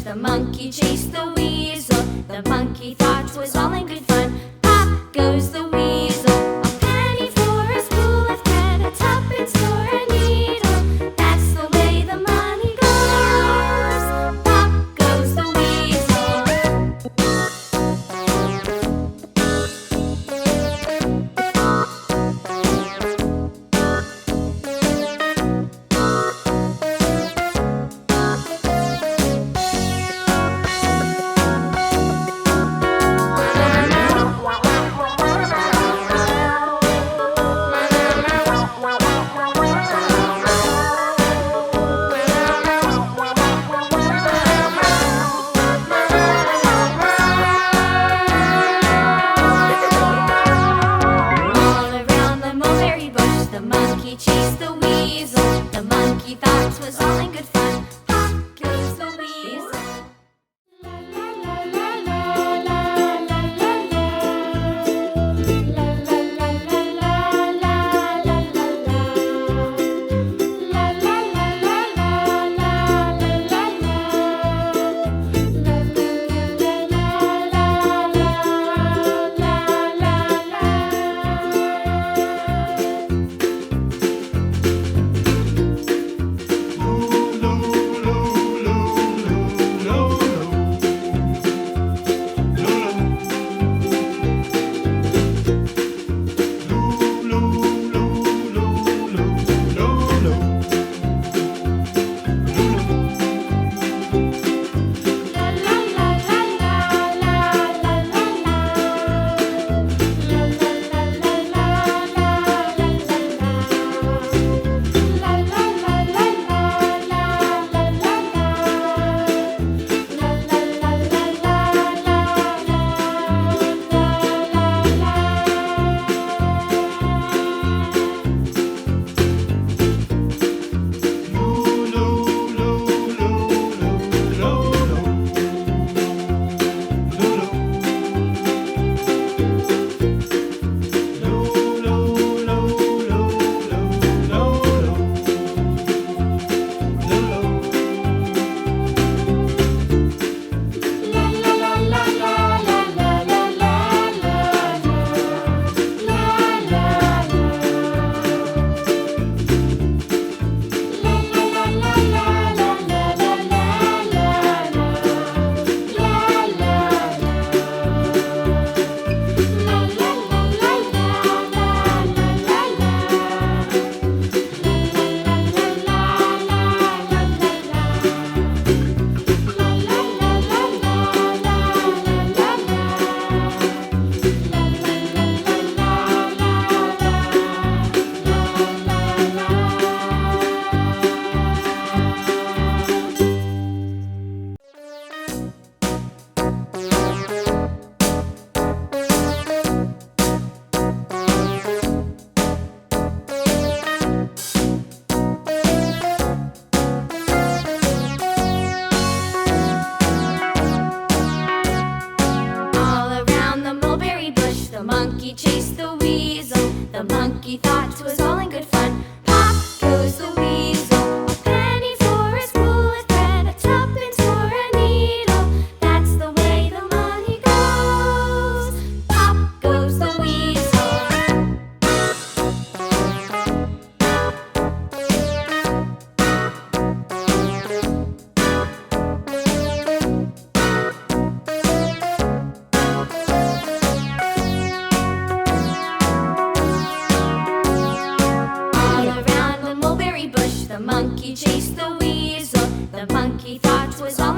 the monkey chased the weasel. The monkey thought 'twas all in good fun. Pop goes the weasel. A penny for a spool of thread, a tuppence for a needle. That's the way the money goes. Pop goes the weasel. The monkey chased the weasel. The monkey thought 'twas all in good fun. Pop goes the weasel. The monkey chased the weasel. The monkey thought 'twas all in good fun. Pop goes the weasel. A penny for a spool of thread, a tuppence for a needle. That's the way the money goes. Pop goes the weasel. The monkey chased the weasel. The monkey thought 'twas all